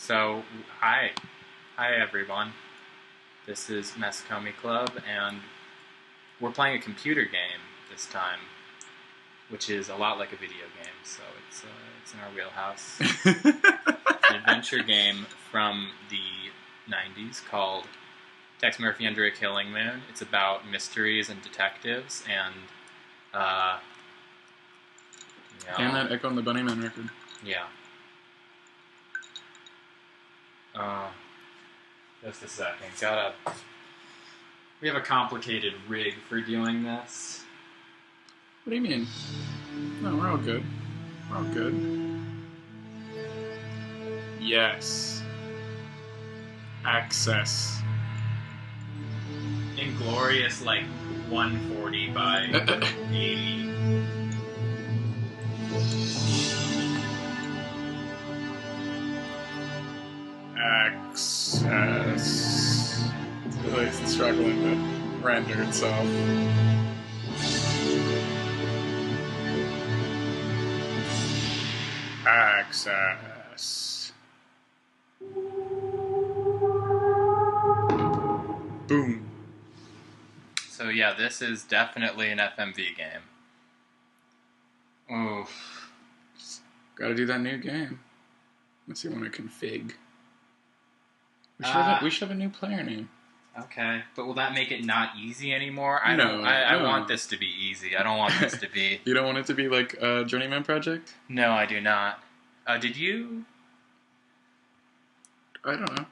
So, hi everyone. This is Masukomi Club, and we're playing a computer game this time, which is a lot like a video game. So it's in our wheelhouse. It's an adventure game from the '90s called Tex Murphy Under a Killing Moon. It's about mysteries and detectives, and and that Echo and the Bunnyman record. Yeah. Just a second. We have a complicated rig for doing this. What do you mean? No, we're all good. We're all good. Yes. Access. Inglorious, 140 by 80. Access. It's struggling to render itself. Access. Boom. So yeah, this is definitely an FMV game. Oof. Gotta do that new game. Let's see when I config. We should have a new player name. Okay, but will that make it not easy anymore? I No. want this to be easy. I don't want this to be... You don't want it to be like a Journeyman project? No, I do not. Did you? I don't know.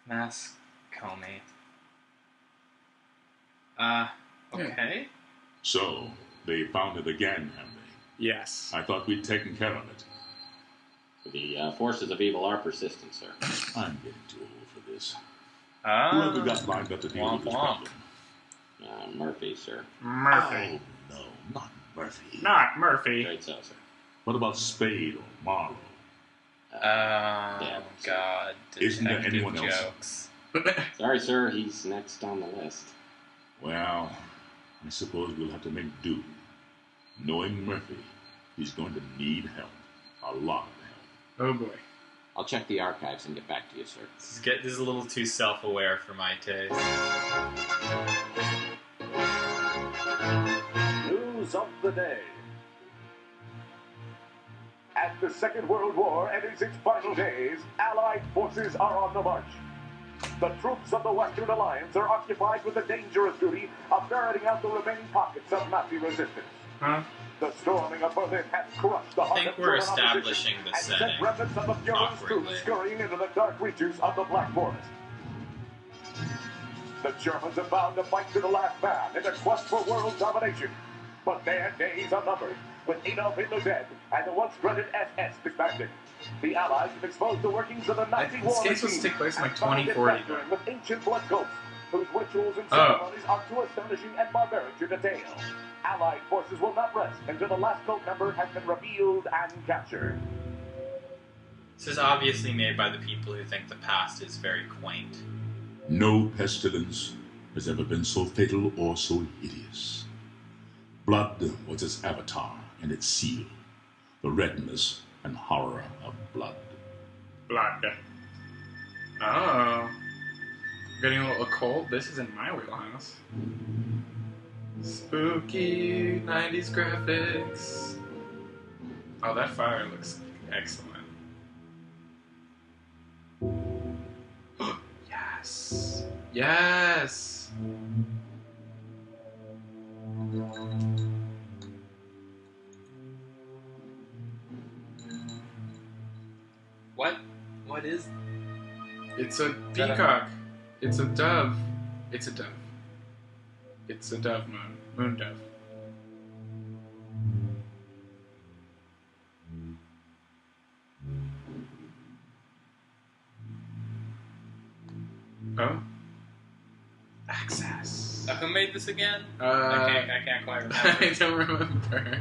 Masukomi. Okay. So, they found it again, have they? Yes. I thought we'd taken care of it. The forces of evil are persistent, sir. I'm getting too old for this. Oh. Who have we got lined up to deal with this problem? Murphy, sir. Murphy. Oh, no, not Murphy. Not Murphy. Great so, sir. What about Spade or Marlowe? Yeah, God. Isn't there Detective anyone else? jokes. Sorry, sir. He's next on the list. Well, I suppose we'll have to make do. Knowing Murphy, he's going to need help. A lot of help. Oh boy. I'll check the archives and get back to you, sir. This is a little too self-aware for my taste. News of the day. As the Second World War enters its final days, Allied forces are on the march. The troops of the Western Alliance are occupied with the dangerous duty of ferreting out the remaining pockets of Nazi resistance. Huh? The storming of Berlin has crushed the heart I think of we're German establishing the opposition and setting sent remnants of the Fuhrer's awkwardly. troops scurrying into the dark reaches of the Black Forest. The Germans are bound to fight to the last man in their quest for world domination. But their days are numbered, with Adolf Hitler dead and the once dreaded SS disbanded. The Allies have exposed the workings of the Nazi war This game's supposed to take place in and found it 2040. festering with ancient blood cults, whose rituals and ceremonies are too astonishing and barbaric to detail. Allied forces will not rest until the last cult member has been revealed and captured. This is obviously made by the people who think the past is very quaint. No pestilence has ever been so fatal or so hideous. Blood was its avatar and its seal, the redness and horror of blood. Blood. Oh. Getting a little occult. This is in my wheelhouse. Spooky 90s graphics. Oh, that fire looks excellent. Yes. Yes. What is... It's a peacock. It's a dove. It's a dove. It's a dove moon. Moon dove. Oh? Access. Who made this again? I can't quite remember. I don't remember.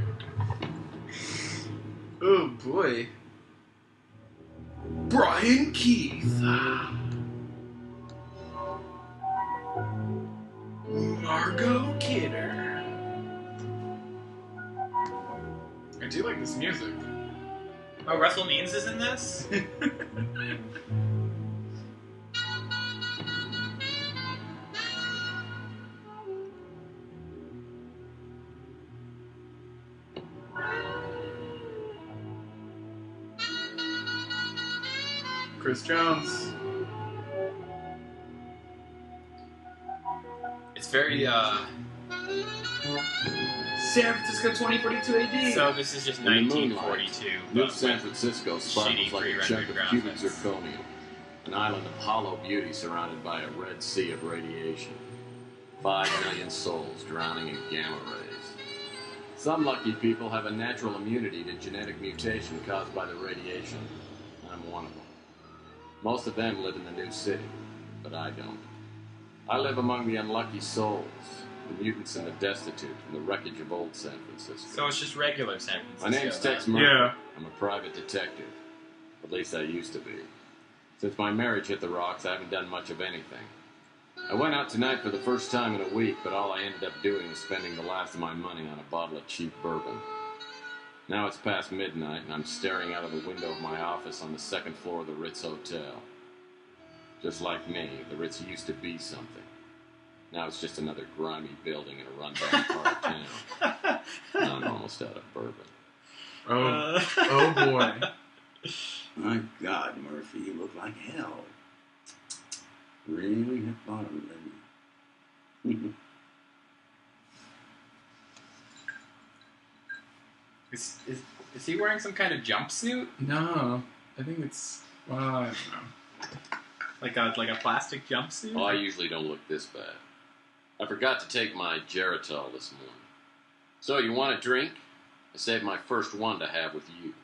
Oh boy. Brian Keith. Margot Kidder. I do like this music. Oh, Russell Means is in this? Chris Jones. It's very, San Francisco 2042 AD. So this is just In the moonlight, 1942. New but San with Francisco shitty sparkles like a chunk of pre-rendered cubic graphics. zirconium, an island of hollow beauty surrounded by a red sea of radiation. 5 million souls drowning in gamma rays. Some lucky people have a natural immunity to genetic mutation caused by the radiation. I'm one of them. Most of them live in the new city, but I don't. I live among the unlucky souls, the mutants and the destitute, and the wreckage of old San Francisco. So it's just regular San Francisco. My name's Tex then. Murphy. Yeah. I'm a private detective. At least I used to be. Since my marriage hit the rocks, I haven't done much of anything. I went out tonight for the first time in a week, but all I ended up doing was spending the last of my money on a bottle of cheap bourbon. Now it's past midnight, and I'm staring out of the window of my office on the second floor of the Ritz Hotel. Just like me, the Ritz used to be something. Now it's just another grimy building in a rundown part of town. And I'm almost out of bourbon. Oh boy. My God, Murphy, you look like hell. Really hit bottom, didn't you? Is he wearing some kind of jumpsuit? No, I think it's. Well, I don't know. Like a plastic jumpsuit? Oh, I usually don't look this bad. I forgot to take my Geritol this morning. So, you want a drink? I saved my first one to have with you.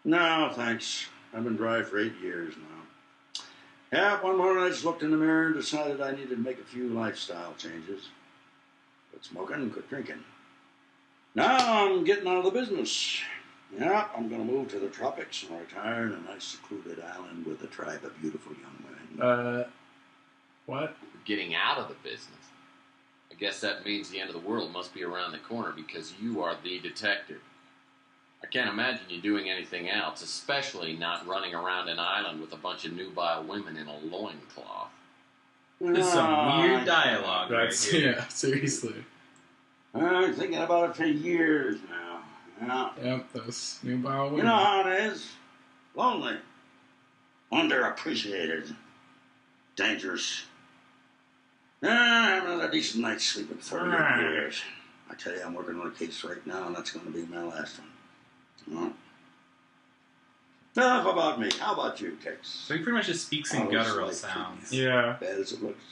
No, thanks. I've been dry for 8 years now. Yeah, one morning I just looked in the mirror and decided I needed to make a few lifestyle changes. Quit smoking, quit drinking. Now I'm getting out of the business. Yeah, I'm going to move to the tropics and retire in a nice secluded island with a tribe of beautiful young women. What? Getting out of the business. I guess that means the end of the world must be around the corner because you are the detective. I can't imagine you doing anything else, especially not running around an island with a bunch of nubile women in a loincloth. This is some weird dialogue right That's here. yeah, seriously. I've been thinking about it for years now. Yeah. Yep, those nubile women. You know how it is. Lonely. Underappreciated. Dangerous. I haven't had a decent night's sleep in 30 years. I tell you, I'm working on a case right now, and that's going to be my last one. Enough about me. How about you, Tex? So he pretty much just speaks in How's guttural life sounds. treating you? Yeah. Bad as it looks.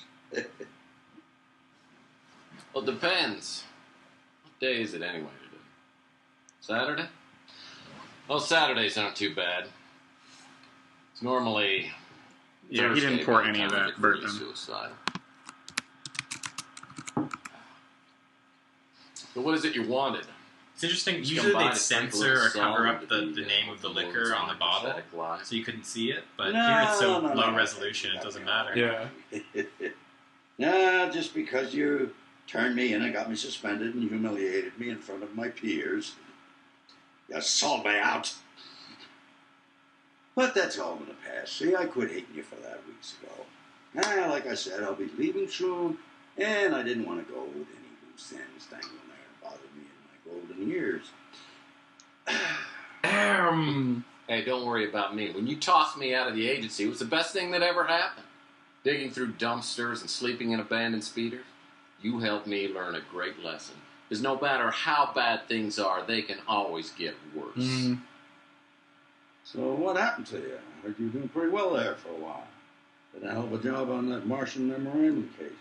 Well, depends. What day is it anyway today? Saturday? Well, Saturdays aren't too bad. It's normally Yeah, he Thursday didn't pour by the any of time I that get really bourbon. suicidal. So what is it you wanted? It's interesting. Just Usually come by they'd to sprinkle censor or a salt cover up into the name of the liquor on the bottle, pathetic lie. so you couldn't see it. But No, here it's so no, low no. resolution, it doesn't matter. Yeah. Nah, just because you turned me in and got me suspended and humiliated me in front of my peers. You sold me out. But that's all in the past. See, I quit hating you for that weeks ago. Like I said, I'll be leaving soon, and I didn't want to go with any loose ends dangling there and bother me in my golden years. Hey, don't worry about me. When you tossed me out of the agency, it was the best thing that ever happened. Digging through dumpsters and sleeping in abandoned speeders. You helped me learn a great lesson. Because no matter how bad things are, they can always get worse. So what happened to you? I heard you were doing pretty well there for a while. Did a hell of a job on that Martian memorandum case.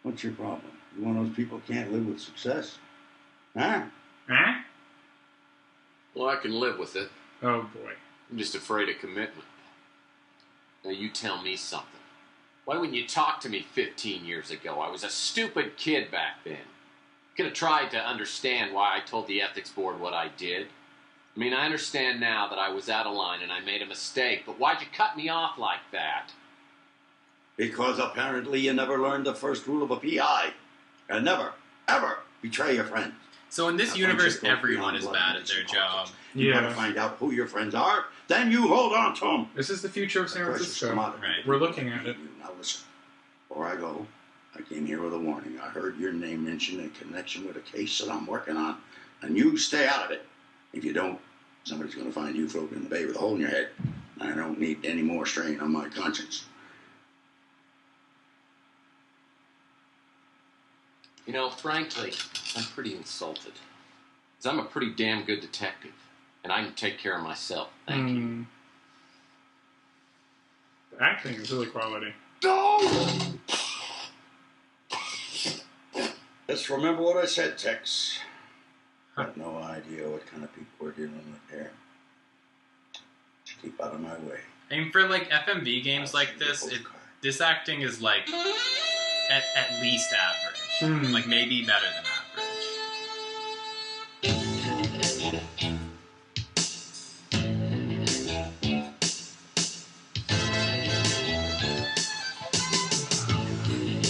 What's your problem? You one of those people who can't live with success? Huh? Huh? Well, I can live with it. Oh boy. I'm just afraid of commitment. Now you tell me something. Why wouldn't you talk to me 15 years ago? I was a stupid kid back then. Could have tried to understand why I told the ethics board what I did. I mean, I understand now that I was out of line and I made a mistake, but why'd you cut me off like that? Because apparently you never learned the first rule of a PI. And never, ever betray your friends. So in this universe, everyone is bad at their job. You gotta find out who your friends are, then you hold on to them. This is the future of San Francisco. Right. We're looking at it. Now listen, before I go, I came here with a warning. I heard your name mentioned in connection with a case that I'm working on, and you stay out of it. If you don't, somebody's gonna find you floating in the bay with a hole in your head. I don't need any more strain on my conscience. You know, frankly, I'm pretty insulted. Because I'm a pretty damn good detective. And I can take care of myself. Thank you. The acting is really quality. Just remember what I said, Tex. Got no idea what kind of people we're dealing with here. Just keep out of my way. I mean, for like FMV games like this, this acting is like at least average. Like maybe better than average.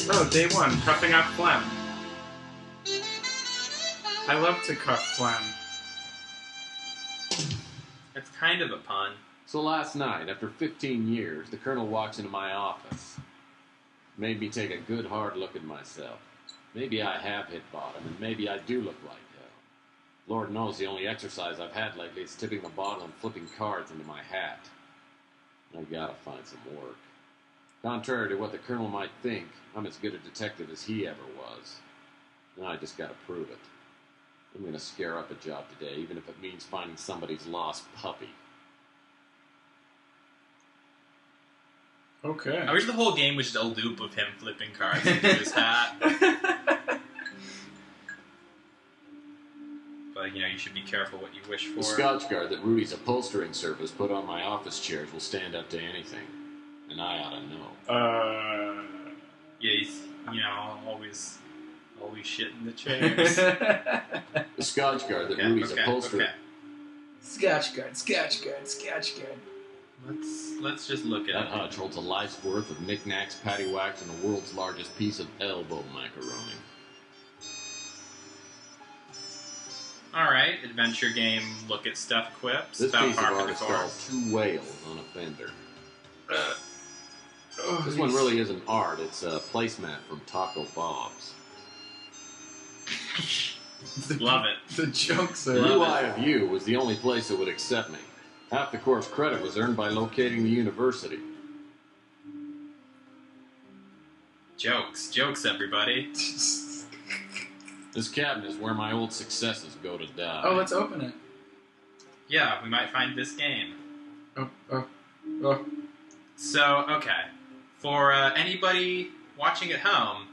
Oh, day one, cuffing up phlegm. I love to cuff phlegm. It's kind of a pun. So last night, after 15 years, the Colonel walks into my office. Made me take a good hard look at myself. Maybe I have hit bottom, and maybe I do look like hell. Lord knows the only exercise I've had lately is tipping the bottle and flipping cards into my hat. I gotta find some work. Contrary to what the Colonel might think, I'm as good a detective as he ever was. And I just gotta prove it. I'm gonna scare up a job today, even if it means finding somebody's lost puppy. Okay. I wish the whole game was just a loop of him flipping cards into his hat. But, you know, you should be careful what you wish for. The Scotch guard that Rudy's upholstering service put on my office chairs will stand up to anything. And I ought to know. Yeah, he's, you know, always shit in the chairs. The Scotch guard that Rudy's upholstering... Scotch guard. Let's just look at That it. hutch holds a life's worth of knickknacks, paddywhacks, and the world's largest piece of elbow macaroni. Alright, adventure game, look at stuff quips. This about piece of par for art the is course. called 2 Whales on a Fender. This one really isn't art, it's a placemat from Taco Bob's. Love it. The jokes are... Love it. UIU was the only place that would accept me. Half the course credit was earned by locating the university. Jokes, everybody. This cabin is where my old successes go to die. Oh, let's open it. Yeah, we might find this game. Oh. So, okay. For anybody watching at home,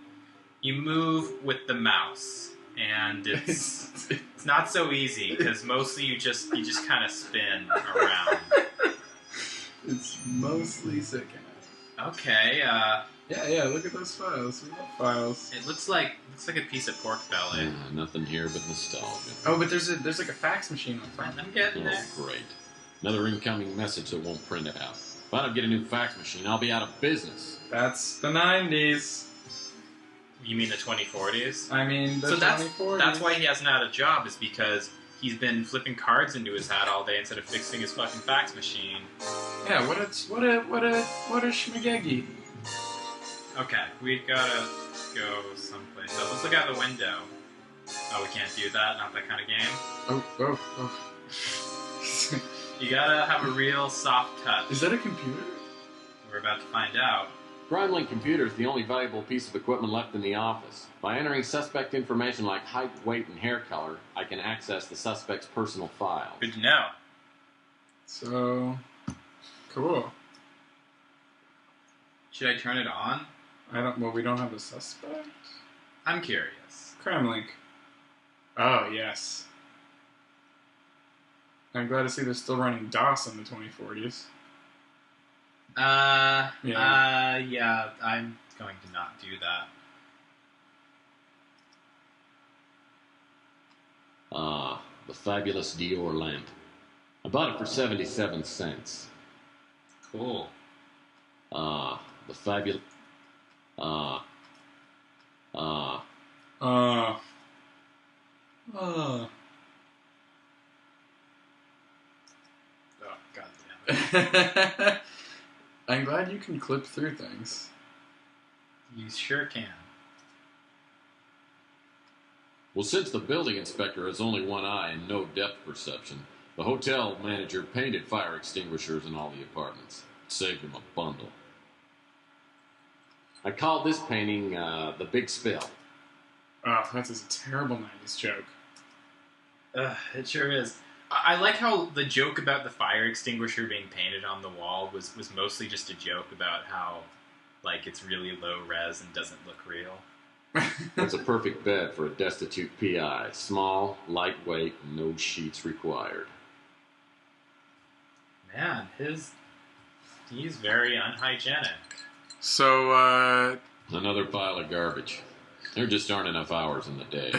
you move with the mouse. And it's not so easy, because mostly you just kind of spin around. It's mostly sickening. Okay, Yeah, look at those files. We love files. it looks like a piece of pork belly. Nothing here but nostalgia. Oh, but there's like a fax machine on top. I'm getting there. Oh, great. Another incoming message that won't print out. If I don't get a new fax machine, I'll be out of business. That's the 90s. You mean the 2040s? I mean, the So 2040s. that's why he hasn't had a job, is because he's been flipping cards into his hat all day instead of fixing his fucking fax machine. Yeah, what a schmageggy. Okay, we gotta go someplace else. Let's look out the window. Oh, we can't do that. Not that kind of game. Oh. You gotta have a real soft touch. Is that a computer? We're about to find out. PrimeLink Computer is the only valuable piece of equipment left in the office. By entering suspect information like height, weight, and hair color, I can access the suspect's personal files. Good to know. So, cool. Should I turn it on? We don't have a suspect? I'm curious. CrimeLink. Oh, yes. I'm glad to see they're still running DOS in the 2040s. Yeah, I'm going to not do that. The fabulous Dior lamp. I bought it for 77 cents. Cool. The fabulous... Oh. Oh, God damn it. I'm glad you can clip through things. You sure can. Well, since the building inspector has only one eye and no depth perception, the hotel manager painted fire extinguishers in all the apartments. It saved him a bundle. I called this painting The Big Spill. Oh, that's a terrible 90s joke. It sure is. I like how the joke about the fire extinguisher being painted on the wall was mostly just a joke about how, like, it's really low res and doesn't look real. It's a perfect bed for a destitute PI. Small, lightweight, no sheets required. Man, he's very unhygienic. So, Another pile of garbage. There just aren't enough hours in the day.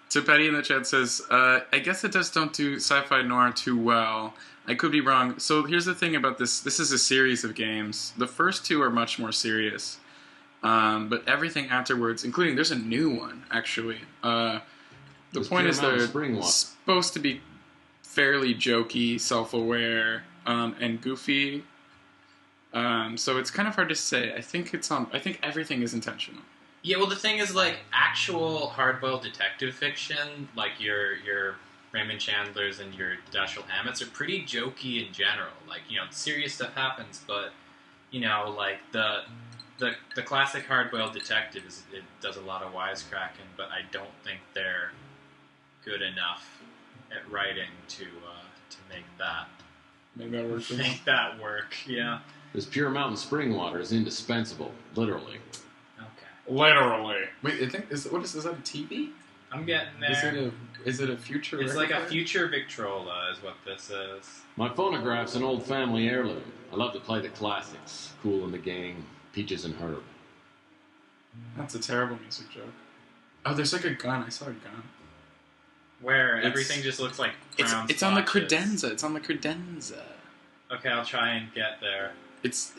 So Petty in the chat says, I guess it just don't do sci-fi noir too well. I could be wrong. So here's the thing about this. This is a series of games. The first two are much more serious. But everything afterwards, including, there's a new one, actually. The point is they're supposed to be fairly jokey, self-aware, and goofy. So it's kind of hard to say. I think everything is intentional. Yeah, well, the thing is, like, actual hard-boiled detective fiction, like your Raymond Chandlers and your Dashiell Hammetts, are pretty jokey in general. Like, you know, serious stuff happens, but, you know, like, the classic hard-boiled detective it does a lot of wisecracking, but I don't think they're good enough at writing to make that Make that work. Yeah. This pure mountain spring water is indispensable, literally. Literally. Wait, I think is that a TV? I'm getting there. Is it a future? It's like a future Victrola, is what this is. My phonograph's an old family heirloom. I love to play the classics: Kool and the Gang, Peaches and Herb. That's a terrible music joke. Oh, there's like a gun. I saw a gun. Where everything just looks like brown. It's on the credenza. It's on the credenza. Okay, I'll try and get there. It's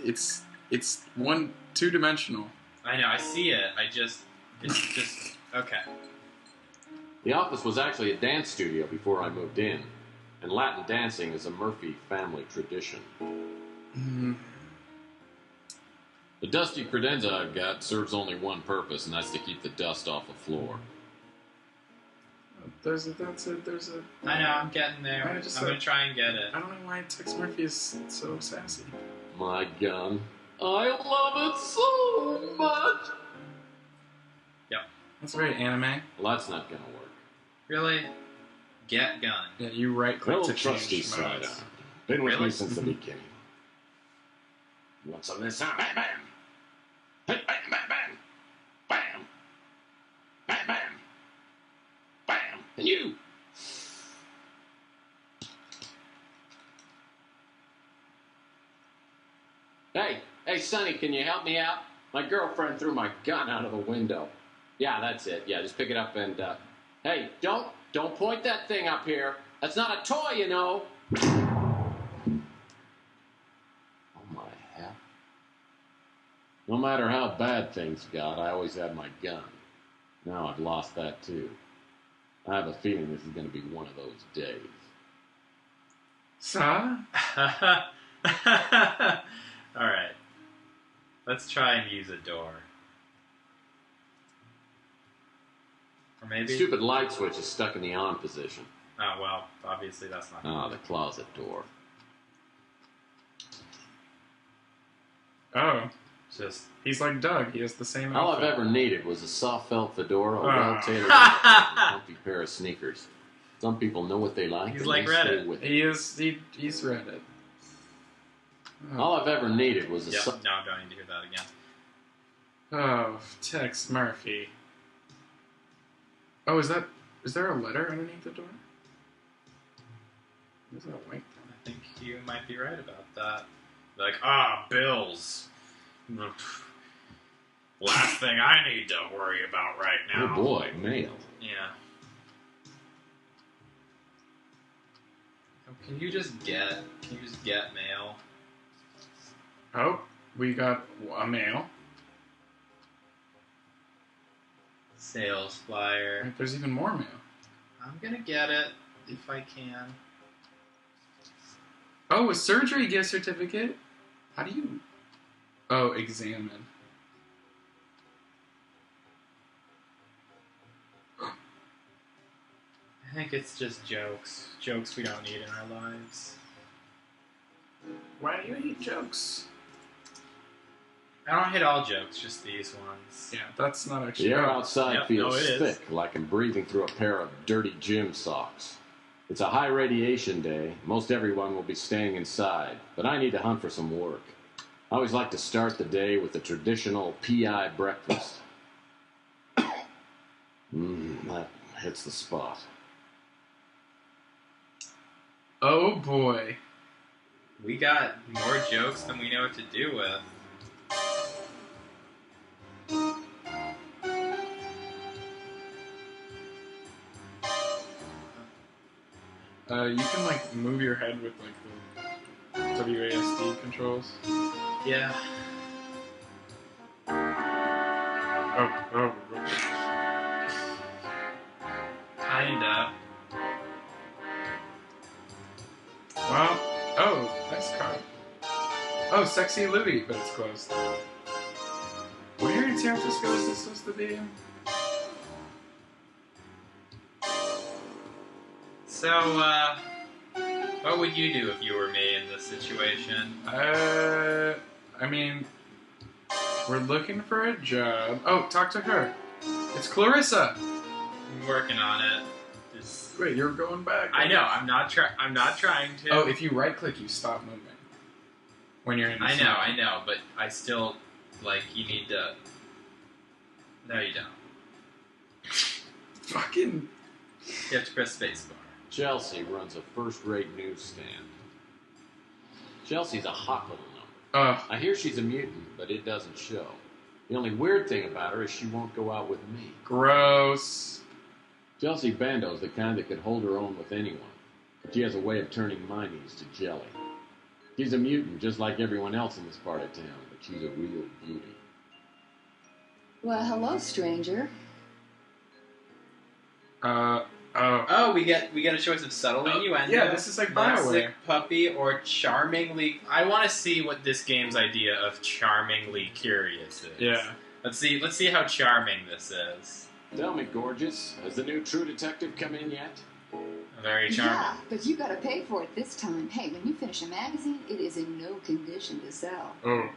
two-dimensional. I know, I see it. It's just, okay. The office was actually a dance studio before I moved in, and Latin dancing is a Murphy family tradition. Mm. The dusty credenza I've got serves only one purpose, and that's to keep the dust off the floor. There's a. I know, I'm getting there. I'm gonna try and get it. I don't know why Tex Murphy is so sassy. My gun. I love it so much. Yep. That's very anime. Well, that's not gonna work. Really? Get gun. Yeah, you right-click to trusty change sidearm. modes. Been with me since the beginning. What's on this side? Bam, bam. Bam, bam, bam, bam. Bam. Bam, bam. Bam. And you. Hey, Sonny, can you help me out? My girlfriend threw my gun out of the window. Yeah, that's it. Yeah, just pick it up and, hey, don't point that thing up here. That's not a toy, you know. Oh, my hell. No matter how bad things got, I always had my gun. Now I've lost that, too. I have a feeling this is going to be one of those days. Sir? All right. Let's try and use a door. Or maybe... The stupid light switch is stuck in the on position. Oh, well, obviously that's not... Ah, the closet door. Oh. Just... He's like Doug. He has the same All outfit. I've ever needed was a soft felt fedora, a well-tailored outfit, and a comfy pair of sneakers. Some people know what they like, He's and like they Reddit. stay with it. He's Reddit. Oh. All I've ever needed was a No, I don't need to hear that again. Oh, Tex Murphy. Oh, is there a letter underneath the door? There's that white thing. I think you might be right about that. Like, bills. Last thing I need to worry about right now. Oh boy, mail. Yeah. Can you just get mail? Oh, we got a mail. Sales flyer. There's even more mail. I'm gonna get it if I can. Oh, a surgery gift certificate? How do you... Oh, examine. I think it's just jokes. Jokes we don't need in our lives. Why do you hate jokes? I don't hate all jokes, just these ones. Yeah, that's not actually... The air outside Yep, feels no, it is. thick, like I'm breathing through a pair of dirty gym socks. It's a high radiation day. Most everyone will be staying inside, but I need to hunt for some work. I always like to start the day with the traditional PI breakfast. That hits the spot. Oh, boy. We got more jokes than we know what to do with. You can, like, move your head with, like, the WASD controls. Yeah. Oh. Kinda. Well, oh, nice car. Oh, Sexy Louie, but it's closed. Where in San Francisco is this supposed to be? So, what would you do if you were me in this situation? I mean, we're looking for a job. Oh, talk to her. It's Clarissa. I'm working on it. Just... Wait, you're going back. I know. I'm not trying to. Oh, if you right-click, you stop moving. When you're in the scene. I know, but I still, like, you need to... No, you don't. Fucking... You have to press spacebar. Chelsea runs a first-rate newsstand. Chelsea's a hot little number. I hear she's a mutant, but it doesn't show. The only weird thing about her is she won't go out with me. Gross. Chelsea Bando's the kind that could hold her own with anyone, but she has a way of turning minis to jelly. She's a mutant just like everyone else in this part of town, but she's a real beauty. Well, hello, stranger. Oh, we get a choice of subtle innuendo. Yeah, this is like BioWare. Classic puppy or charmingly... I want to see what this game's idea of charmingly curious is. Yeah. Let's see how charming this is. Tell me, gorgeous, has the new True Detective come in yet? Very charming. Yeah, but you gotta pay for it this time. Hey, when you finish a magazine, it is in no condition to sell. Oh.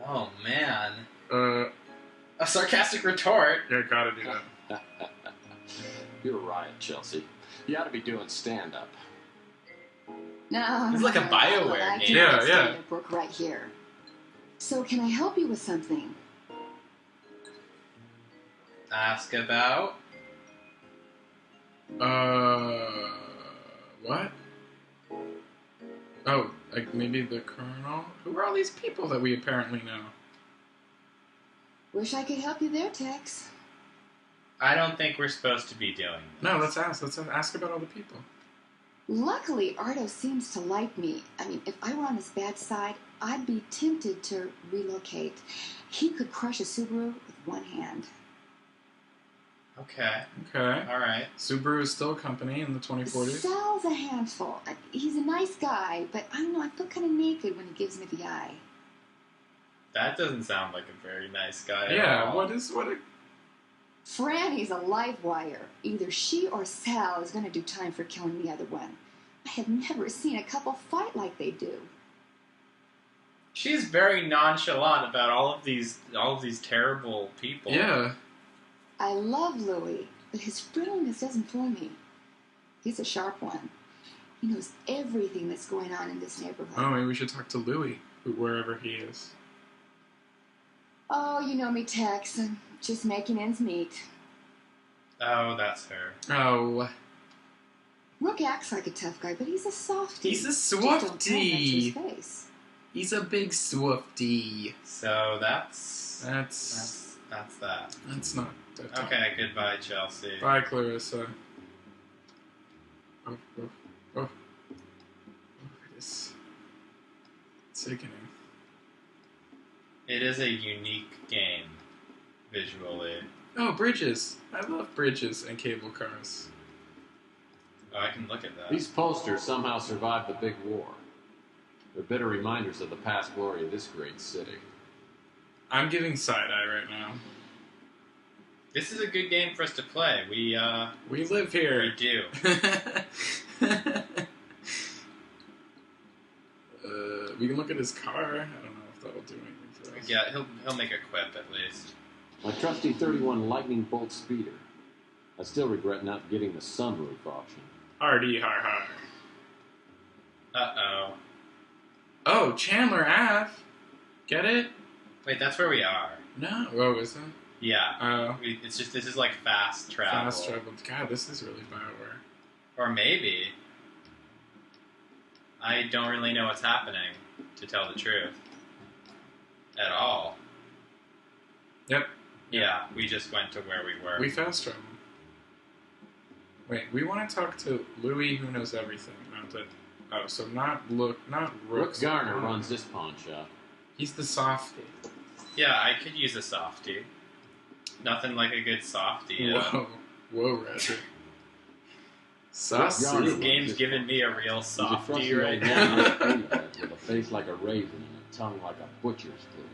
Oh, man. A sarcastic retort. Yeah, gotta do that. You're right, Chelsea. You ought to be doing stand-up. No, It's like a BioWare I game. do Yeah, my yeah. stand-up work right here. So, can I help you with something? Ask about... What? Oh, like maybe the Colonel? Who are all these people that we apparently know? Wish I could help you there, Tex. I don't think we're supposed to be doing this. No, let's ask about all the people. Luckily, Ardo seems to like me. I mean, if I were on his bad side, I'd be tempted to relocate. He could crush a Subaru with one hand. Okay. Okay. All right. Subaru is still a company in the 2040s. Sal's a handful. He's a nice guy, but I don't know, I feel kind of naked when he gives me the eye. That doesn't sound like a very nice guy at Yeah, all. what a... Franny's a live wire. Either she or Sal is going to do time for killing the other one. I have never seen a couple fight like they do. She's very nonchalant about all of these terrible people. Yeah. I love Louis, but his friendliness doesn't fool me. He's a sharp one. He knows everything that's going on in this neighborhood. Oh, maybe we should talk to Louis, wherever he is. Oh, you know me, Tex. I'm just making ends meet. Oh, that's fair. Oh. Rook acts like a tough guy, but he's a softie. He's a Just don't tell him that to swifty. his face. He's a big swifty. So that's That's that. not that time. Okay, goodbye, Chelsea. Bye, Clarissa. Oh. It is sickening. It is a unique game, visually. Oh, bridges. I love bridges and cable cars. Oh, I can look at that. These posters somehow survived the big war. They're bitter reminders of the past glory of this great city. I'm giving side-eye right now. This is a good game for us to play. We live here. We do. We can look at his car. I don't know if that'll do anything for us. Yeah, he'll make a quip at least. My trusty 31 Lightning Bolt speeder. I still regret not getting the sunroof option. Hardy har har. Uh-oh. Oh, Chandler Ave. Get it? Wait, that's where we are. No. Oh, is it? Yeah. Oh. It's just, this is like fast travel. Fast travel. God, this is really Bioware. Or maybe. I don't really know what's happening, to tell the truth. At all. Yep. Yeah, we just went to where we were. We fast travel. Wait, we want to talk to Louis, who knows everything. Not that. Oh, so not Rook Rooks. Garner runs this pawn shop. He's the softie. Yeah, I could use a softie. Nothing like a good softie. Whoa, Roger. Garner. Saucy. This game's giving me a real He's a softie trusty right old now. man with a face like a raven and a tongue like a butcher's glue.